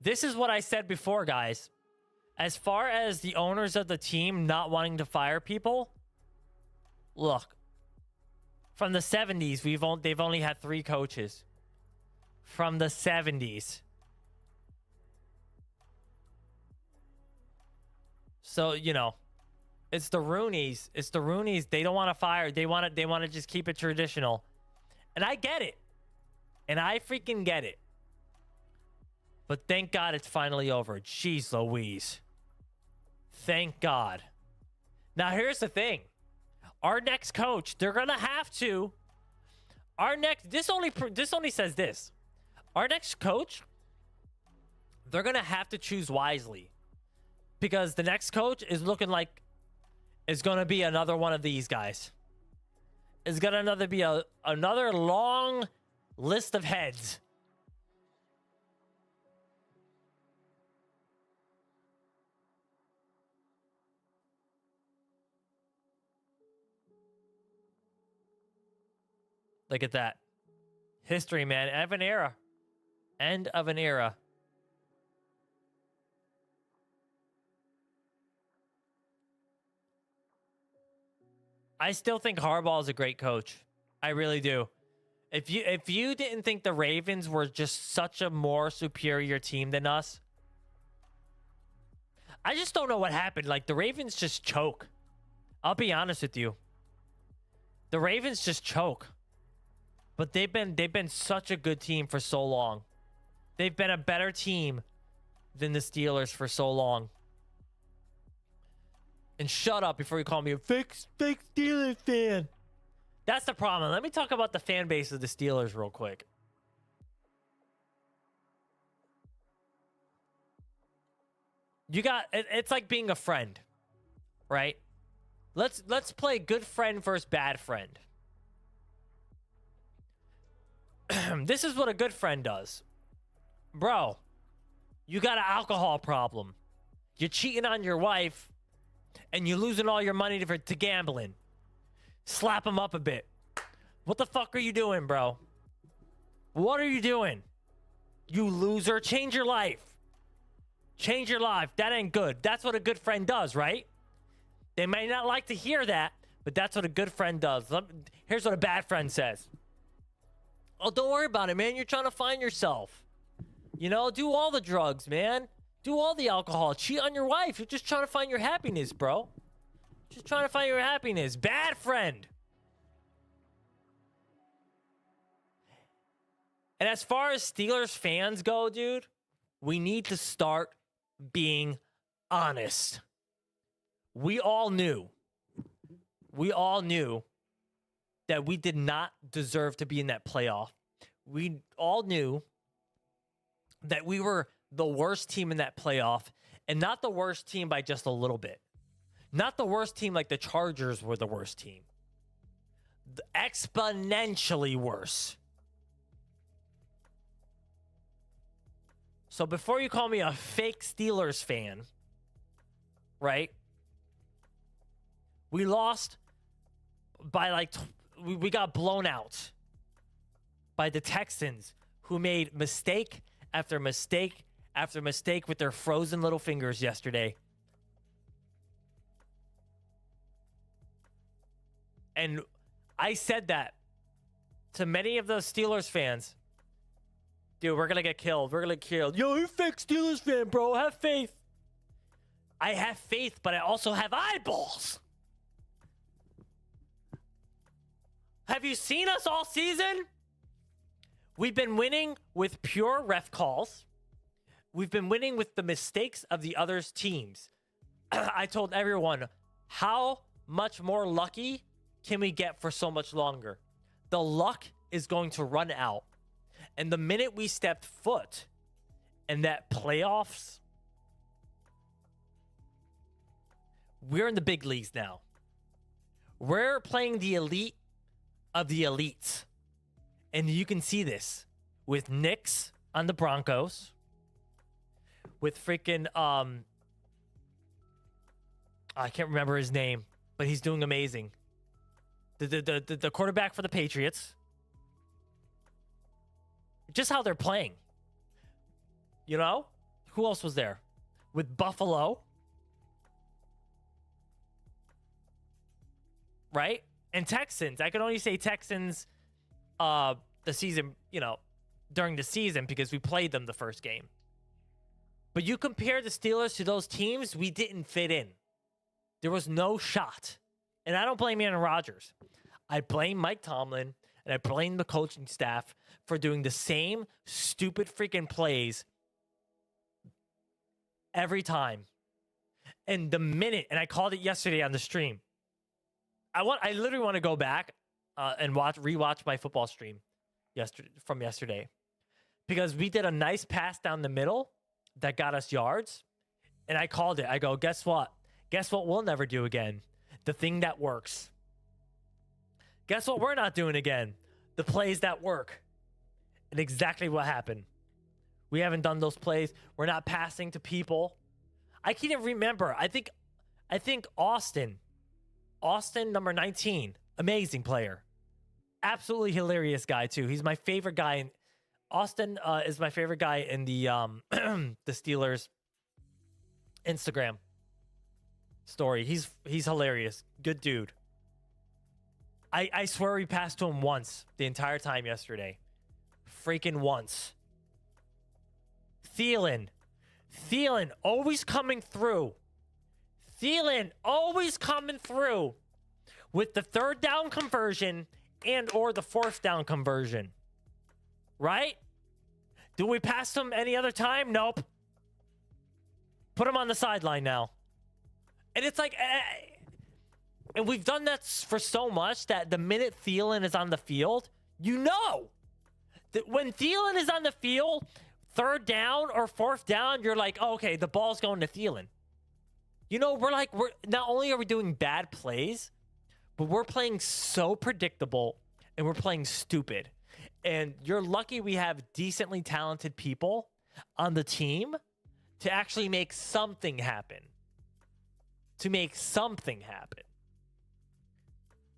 This is what I said before, guys. As far as the owners of the team not wanting to fire people, look. From the 70s, they've only had 3 coaches. From the 70s. So, you know, it's the Rooneys. It's the Rooneys. They don't want to fire. They want to just keep it traditional. And I get it. And I freaking get it. But thank God it's finally over. Jeez Louise. Thank God. Now, here's the thing. Our next coach, they're gonna have to. This only says this. Our next coach, they're gonna have to choose wisely, because the next coach is looking like it's gonna be another one of these guys. It's gonna be another long list of heads. Look at that. History, man. End of an era. End of an era. I still think Harbaugh is a great coach. I really do. If you didn't think the Ravens were just such a more superior team than us, I just don't know what happened. Like, the Ravens just choke. I'll be honest with you. The Ravens just choke. But they've been such a good team for so long. They've been a better team than the Steelers for so long. And shut up before you call me a fake Steelers fan. That's the problem. Let me talk about the fan base of the Steelers real quick. It's like being a friend, right? Let's play good friend versus bad friend. This is what a good friend does. Bro, you got an alcohol problem. You're cheating on your wife, and you're losing all your money to gambling. Slap him up a bit. What the fuck are you doing, bro? What are you doing? You loser. Change your life. Change your life. That ain't good. That's what a good friend does, right? They may not like to hear that, but that's what a good friend does. Here's what a bad friend says. Oh, don't worry about it, man. You're trying to find yourself. You know, do all the drugs, man. Do all the alcohol. Cheat on your wife. You're just trying to find your happiness, bro. Just trying to find your happiness. Bad friend. And as far as Steelers fans go, dude, we need to start being honest. We all knew that we did not deserve to be in that playoff. We all knew that we were the worst team in that playoff, and not the worst team by just a little bit. Not the worst team like the Chargers were the worst team. Exponentially worse. So before you call me a fake Steelers fan, right? We lost by like, we got blown out by the Texans, who made mistake after mistake after mistake with their frozen little fingers yesterday. And I said that to many of those Steelers fans. Dude, we're going to get killed. We're going to get killed. Yo, you're a fake Steelers fan, bro. Have faith. I have faith, but I also have eyeballs. Have you seen us all season? We've been winning with pure ref calls. We've been winning with the mistakes of the other teams. I told everyone, how much more lucky can we get for so much longer? The luck is going to run out. And the minute we stepped foot in that playoffs, we're in the big leagues now. We're playing the elite of the elites. And you can see this with Knicks on the Broncos, with freaking, I can't remember his name, but he's doing amazing. The quarterback for the Patriots. Just how they're playing. You know? Who else was there? With Buffalo. Right? And Texans. I can only say Texans the season, you know, during the season because we played them the first game. But you compare the Steelers to those teams, we didn't fit in. There was no shot. And I don't blame Aaron Rodgers. I blame Mike Tomlin and I blame the coaching staff for doing the same stupid freaking plays every time. And the minute, and I called it yesterday on the stream, I literally want to go back and rewatch my football stream from yesterday. Because we did a nice pass down the middle that got us yards. And I called it. I go, guess what? Guess what we'll never do again? The thing that works. Guess what we're not doing again? The plays that work. And exactly what happened. We haven't done those plays. We're not passing to people. I can't even remember. I think Austin, number 19, amazing player. Absolutely hilarious guy too. He's my favorite guy. Austin is my favorite guy in the the Steelers Instagram story. He's hilarious. Good dude. I swear we passed to him once the entire time yesterday. Freaking once. Thielen always coming through. Thielen always coming through with the third down conversion and or the fourth down conversion. Right? Do we pass him any other time? Nope. Put him on the sideline now. And it's like, and we've done that for so much that the minute Thielen is on the field, you know that when Thielen is on the field, third down or fourth down, you're like, oh, okay, the ball's going to Thielen. You know, we're not only are we doing bad plays, but we're playing so predictable and we're playing stupid. And you're lucky we have decently talented people on the team to actually make something happen.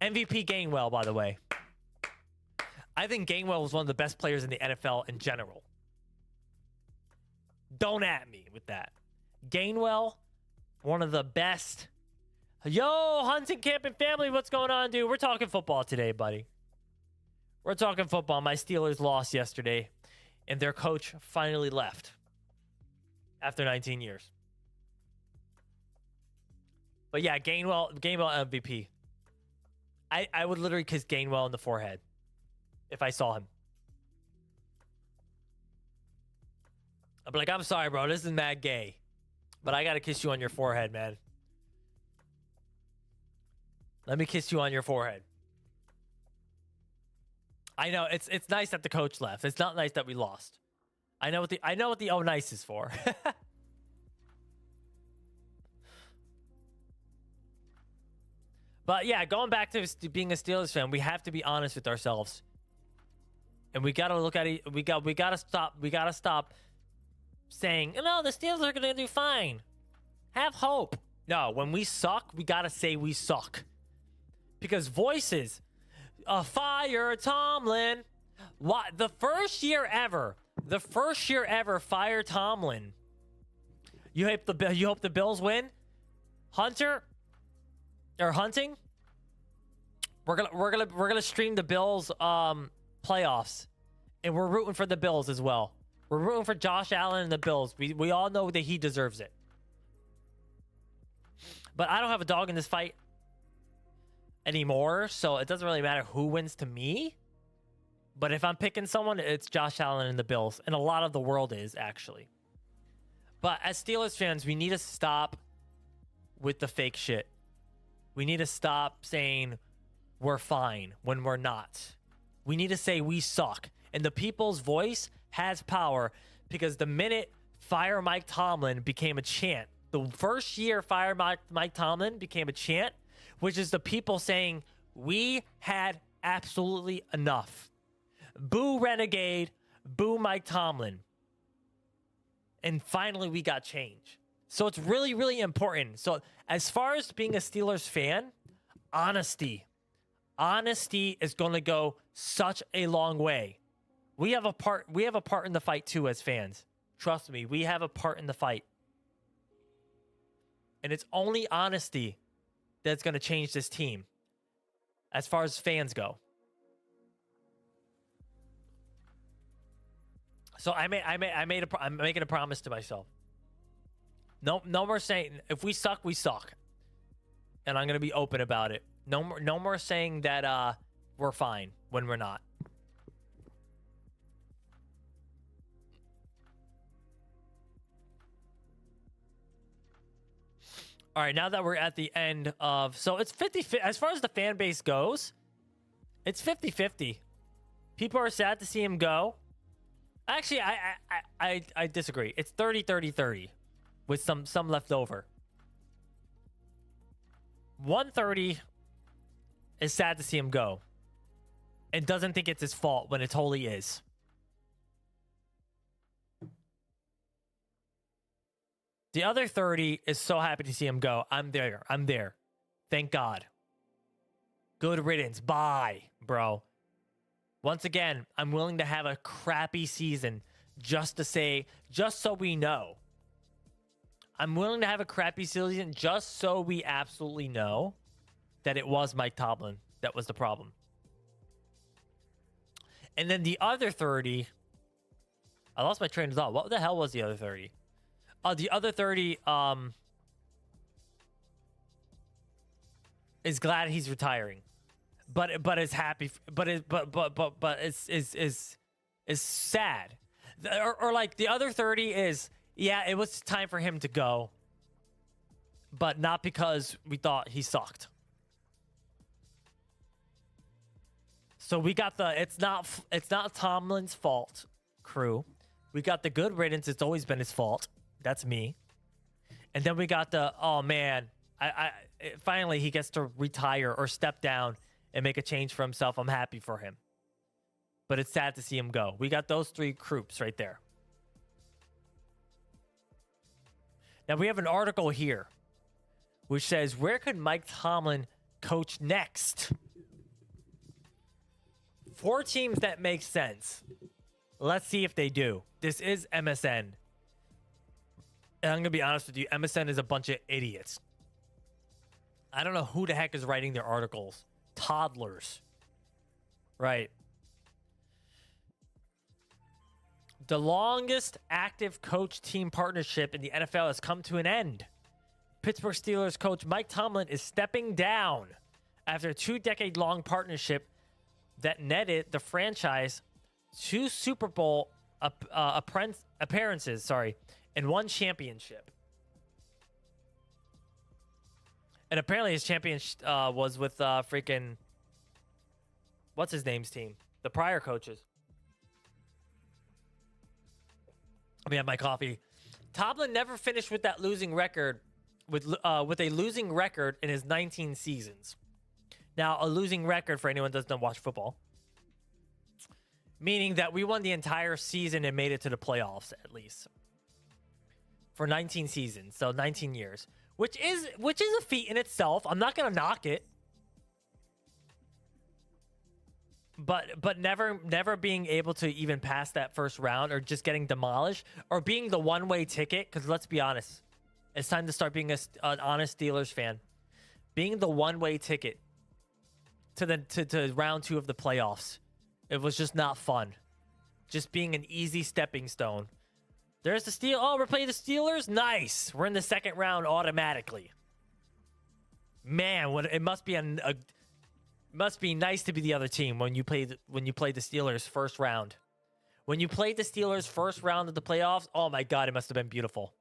MVP Gainwell, by the way. I think Gainwell was one of the best players in the NFL in general. Don't at me with that. Gainwell, one of the best. Yo, Hunting Camp and family, what's going on, dude? We're talking football today, buddy. We're talking football. My Steelers lost yesterday, and their coach finally left after 19 years. But yeah, Gainwell MVP. I would literally kiss Gainwell in the forehead if I saw him. I'll be like, I'm sorry, bro. This is mad gay. But I got to kiss you on your forehead, man. Let me kiss you on your forehead. I know it's nice that the coach left. It's not nice that we lost. I know what the oh nice is for. But yeah, going back to being a Steelers fan, we have to be honest with ourselves. And we got to look at it. We got to stop saying, "No, the Steelers are going to do fine." Have hope. No, when we suck, we got to say we suck. Because voices, fire Tomlin. What the first year ever, fire Tomlin. You hope the Bills win? Hunting? We're gonna stream the Bills playoffs, and we're rooting for the Bills as well. We're rooting for Josh Allen and the Bills. We all know that he deserves it. But I don't have a dog in this fight anymore, so it doesn't really matter who wins to me. But if I'm picking someone, it's Josh Allen and the Bills, and a lot of the world is actually. But as Steelers fans, we need to stop with the fake shit. We need to stop saying we're fine when we're not. We need to say we suck. And the people's voice has power, because the minute Fire Mike Tomlin became a chant, the first year Fire Mike Tomlin became a chant, which is the people saying we had absolutely enough. Boo Renegade, boo Mike Tomlin. And finally we got change. So it's really, really important. So as far as being a Steelers fan, honesty is going to go such a long way. We have a part in the fight too as fans. Trust me, we have a part in the fight. And it's only honesty that's going to change this team as far as fans go. So I'm making a promise to myself. No more saying if we suck, we suck. And I'm going to be open about it. No more saying that we're fine when we're not. All right, now that we're at the end of... So it's 50... As far as the fan base goes, it's 50-50. People are sad to see him go. Actually, I disagree. It's 30-30-30 with some left over. 130 is sad to see him go and doesn't think it's his fault when it totally is. The other 30 is so happy to see him go. I'm there. Thank God. Good riddance. Bye, bro. Once again, I'm willing to have a crappy season just so we know. I'm willing to have a crappy season just so we absolutely know that it was Mike Tomlin that was the problem. And then the other 30... I lost my train of thought. What the hell was the other 30? The other 30 is glad he's retiring, but is happy, but is sad, or like the other 30 is, yeah, it was time for him to go, but not because we thought he sucked. So we got the it's not Tomlin's fault crew. We got the good riddance. It's always been his fault. That's me. And then we got the, oh man, finally he gets to retire or step down and make a change for himself. I'm happy for him. But it's sad to see him go. We got those three groups right there. Now we have an article here which says, where could Mike Tomlin coach next? 4 teams that make sense. Let's see if they do. This is MSN. And I'm going to be honest with you, MSN is a bunch of idiots. I don't know who the heck is writing their articles. Toddlers. Right. The longest active coach-team partnership in the NFL has come to an end. Pittsburgh Steelers coach Mike Tomlin is stepping down after a 2-decade-long partnership that netted the franchise 2 Super Bowl appearances, sorry, and 1 championship. And apparently his championship was with freaking what's his name's team, the prior coaches. Let me have my coffee. Tomlin never finished with that losing record, with a losing record in his 19 seasons. Now, a losing record, for anyone who doesn't watch football, meaning that we won the entire season and made it to the playoffs at least for 19 seasons, so 19 years, which is a feat in itself. I'm not gonna knock it, but never being able to even pass that first round, or just getting demolished, or being the one-way ticket. Because let's be honest, it's time to start being an honest Steelers fan. Being the one-way ticket to round 2 of the playoffs, it was just not fun. Just being an easy stepping stone. There's the Steel. Oh, we're playing the Steelers. Nice. We're in the second round automatically. Man, it must be must be nice to be the other team when you played the Steelers first round. When you played the Steelers first round of the playoffs, oh my God, it must have been beautiful.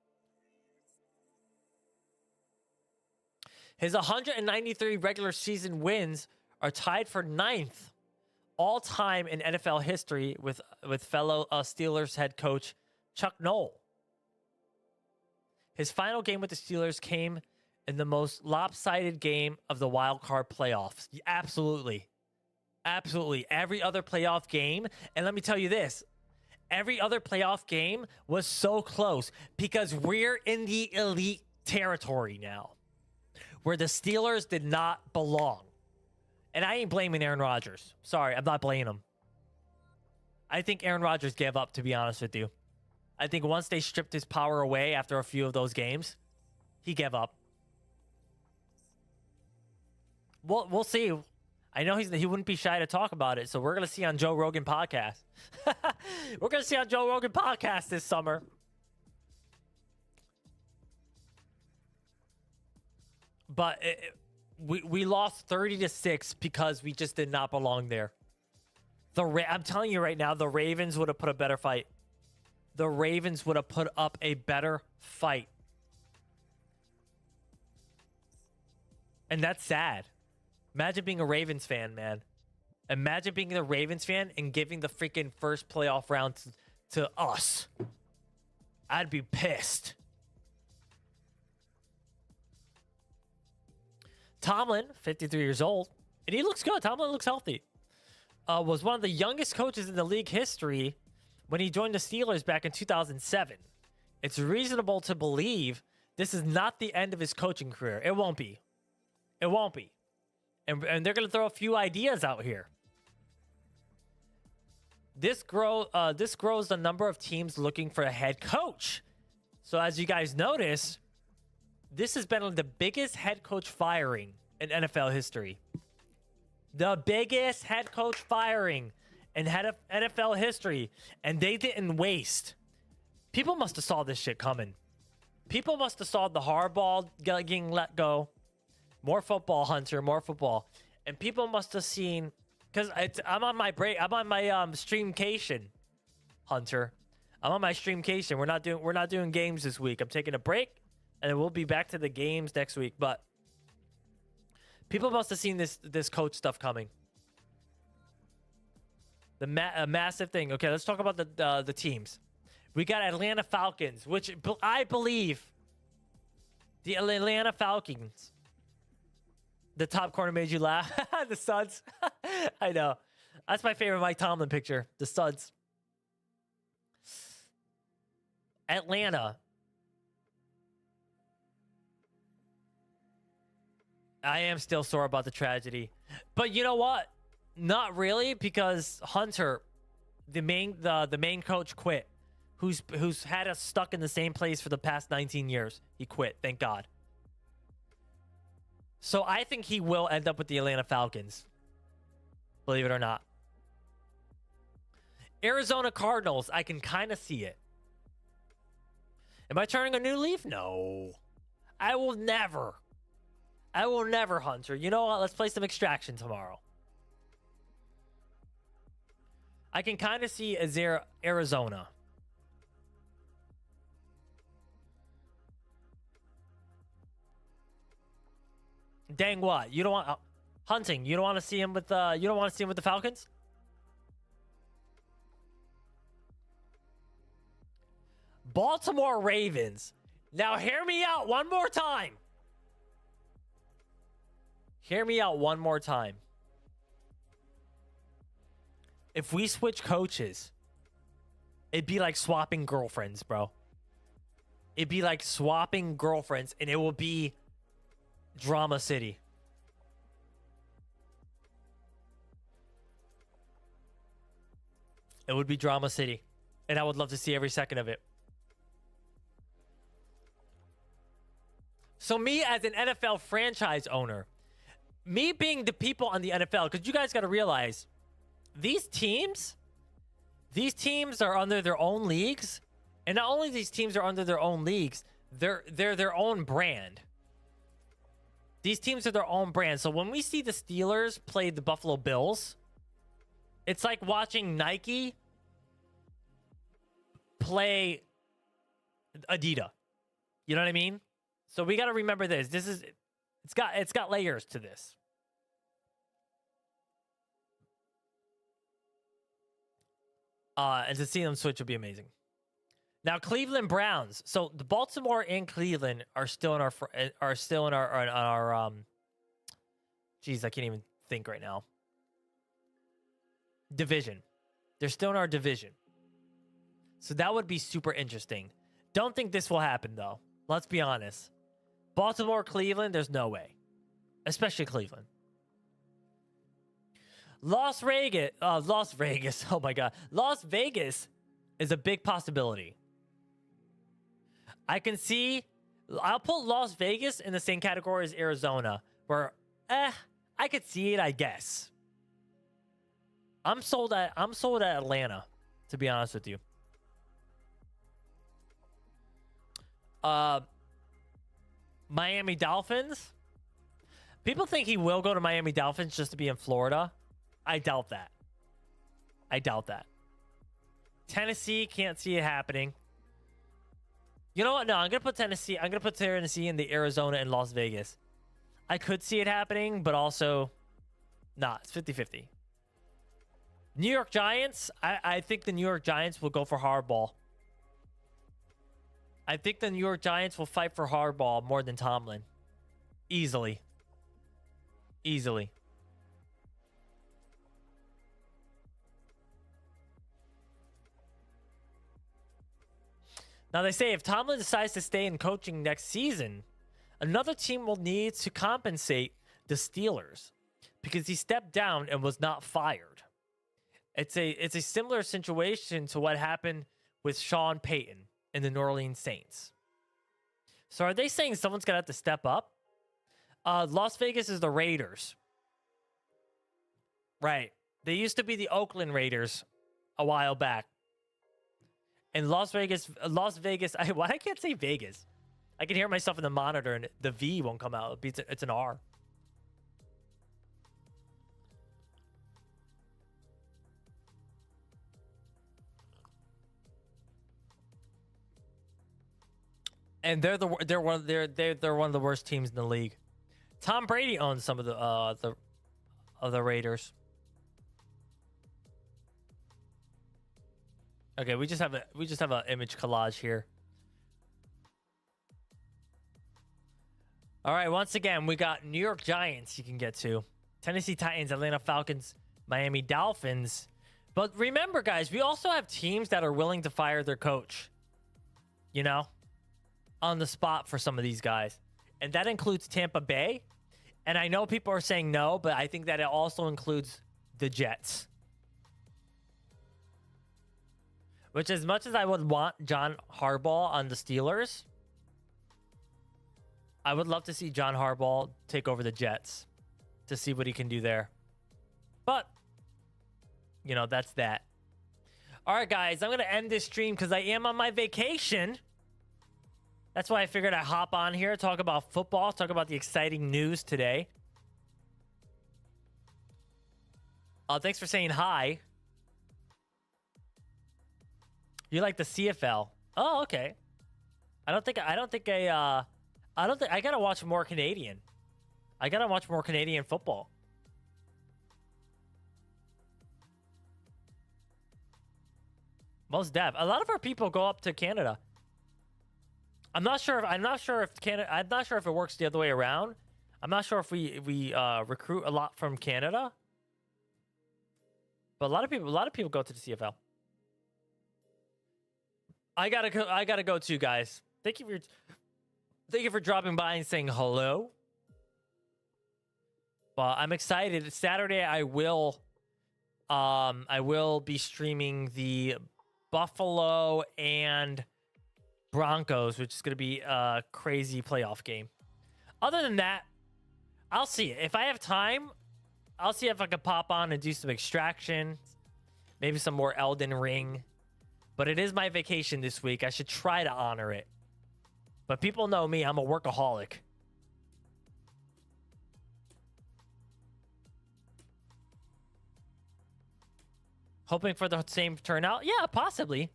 His 193 regular season wins are tied for 9th all time in NFL history with fellow Steelers head coach Chuck Noll. His final game with the Steelers came in the most lopsided game of the wild card playoffs. Absolutely. Absolutely. Every other playoff game, and let me tell you this, every other playoff game was so close because we're in the elite territory now where the Steelers did not belong. And I ain't blaming Aaron Rodgers. Sorry, I'm not blaming him. I think Aaron Rodgers gave up, to be honest with you. I think once they stripped his power away after a few of those games, he gave up. We'll see. I know he wouldn't be shy to talk about it, so we're going to see on Joe Rogan podcast. We're going to see on Joe Rogan podcast this summer. But we lost 30-6 because we just did not belong there. I'm telling you right now, the Ravens would have put a better fight. The Ravens would have put up a better fight. And that's sad. Imagine being a Ravens fan, man. Imagine being a Ravens fan and giving the freaking first playoff round to us. I'd be pissed. Tomlin, 53 years old, and he looks good. Tomlin looks healthy. Was one of the youngest coaches in the league history when he joined the Steelers back in 2007. It's reasonable to believe this is not the end of his coaching career. It won't be. It won't be. And they're going to throw a few ideas out here. This grows the number of teams looking for a head coach. So as you guys notice, this has been the biggest head coach firing in NFL history. The biggest head coach firing in NFL history. And they didn't waste. People must have saw this shit coming. People must have saw the Harbaugh getting let go. More football, Hunter. More football. And people must have seen... Because I'm on my break. I'm on my streamcation, Hunter. I'm on my streamcation. We're not doing games this week. I'm taking a break. And we'll be back to the games next week. But people must have seen this coach stuff coming. A massive thing. Okay, let's talk about the teams. We got Atlanta Falcons, which I believe the Atlanta Falcons. The top corner made you laugh. The Suds. I know. That's my favorite Mike Tomlin picture. The Suds. Atlanta. I am still sore about the tragedy. But you know what? Not really, because Hunter, the main coach, quit. Who's had us stuck in the same place for the past 19 years. He quit, thank God. So I think he will end up with the Atlanta Falcons. Believe it or not. Arizona Cardinals, I can kind of see it. Am I turning a new leaf? No. I will never, Hunter. You know what? Let's play some Extraction tomorrow. I can kind of see Arizona. Dang what? You don't want Hunting. You don't want to see him with you don't want to see him with the Falcons? Baltimore Ravens. Now hear me out one more time. Hear me out one more time. If we switch coaches, it'd be like swapping girlfriends, bro. It'd be like swapping girlfriends, and it will be Drama City. It would be Drama City. And I would love to see every second of it. So me as an NFL franchise owner, me being the people on the NFL, because you guys got to realize, these teams are under their own leagues. And not only these teams are under their own leagues, they're their own brand. These teams are their own brand. So when we see the Steelers play the Buffalo Bills, it's like watching Nike play Adidas. You know what I mean? So we got to remember this. It's got layers to this. And to see them switch would be amazing. Now, Cleveland Browns. So the Baltimore and Cleveland are still in our geez, I can't even think right now. Division. They're still in our division. So that would be super interesting. Don't think this will happen though. Let's be honest. Baltimore, Cleveland, there's no way. Especially Cleveland. Las Vegas. Oh my God. Las Vegas is a big possibility. I'll put Las Vegas in the same category as Arizona, where I could see it, I guess. I'm sold at Atlanta, to be honest with you. Miami Dolphins. People think he will go to Miami Dolphins just to be in Florida. I doubt that. Tennessee, can't see it happening. You know what? No, I'm going to put Tennessee. I'm going to put Tennessee in the Arizona and Las Vegas. I could see it happening, but also, nah, it's 50-50. New York Giants. I think the New York Giants will go for Harbaugh. I think the New York Giants will fight for Harbaugh more than Tomlin. Easily. Now, they say if Tomlin decides to stay in coaching next season, another team will need to compensate the Steelers because he stepped down and was not fired. It's a similar situation to what happened with Sean Payton and the New Orleans Saints. So are they saying someone's going to have to step up? Las Vegas is the Raiders. Right. They used to be the Oakland Raiders a while back. And Las Vegas, why I can't say Vegas? I can hear myself in the monitor and the V won't come out. It's an R. And they're one of the worst teams in the league. Tom Brady owns some of the Raiders. Okay, we just have an image collage here. All right, once again, we got New York Giants you can get to. Tennessee Titans, Atlanta Falcons, Miami Dolphins. But remember, guys, we also have teams that are willing to fire their coach. You know? On the spot for some of these guys. And that includes Tampa Bay. And I know people are saying no, but I think that it also includes the Jets. Which, as much as I would want John Harbaugh on the Steelers, I would love to see John Harbaugh take over the Jets to see what he can do there. But, you know, that's that. All right, guys, I'm going to end this stream because I am on my vacation. That's why I figured I'd hop on here, talk about football, talk about the exciting news today. Thanks for saying hi. You like the CFL? Oh, okay. I don't think I gotta watch more Canadian. I gotta watch more Canadian football. Most def. A lot of our people go up to Canada. I'm not sure if Canada. I'm not sure if it works the other way around. I'm not sure if we recruit a lot from Canada. But a lot of people go to the CFL. I gotta go too, guys. Thank you for dropping by and saying hello. But I'm excited. Saturday I will be streaming the Buffalo and Broncos, which is gonna be a crazy playoff game. Other than that, I'll see. If I have time, I'll see if I can pop on and do some extraction. Maybe some more Elden Ring. But it is my vacation this week. I should try to honor it. But people know me. I'm a workaholic. Hoping for the same turnout? Yeah, possibly.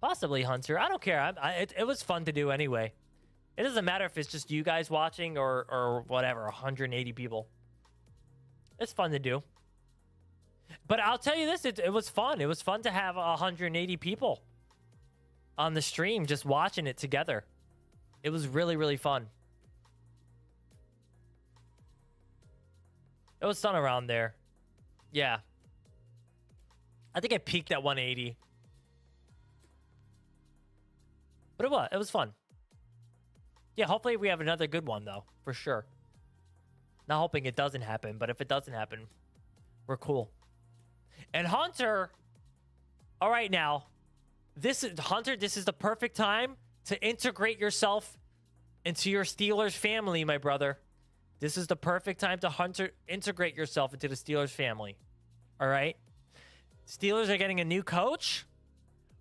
Possibly, Hunter. I don't care. It was fun to do anyway. It doesn't matter if it's just you guys watching or whatever, 180 people. It's fun to do. But I'll tell you this, it was fun. It was fun to have 180 people on the stream just watching it together. It was really, really fun. It was fun around there. Yeah. I think I peaked at 180. But it was fun. Yeah, hopefully we have another good one, though, for sure. Not hoping it doesn't happen, but if it doesn't happen, we're cool. And Hunter, all right now, Hunter, this is the perfect time to integrate yourself into your Steelers family, my brother. This is the perfect time to integrate yourself into the Steelers family. All right? Steelers are getting a new coach.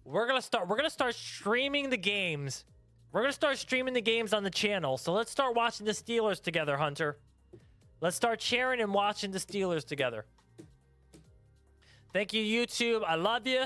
We're gonna start streaming the games. We're gonna start streaming the games on the channel. So let's start watching the Steelers together, Hunter. Let's start sharing and watching the Steelers together. Thank you, YouTube. I love you.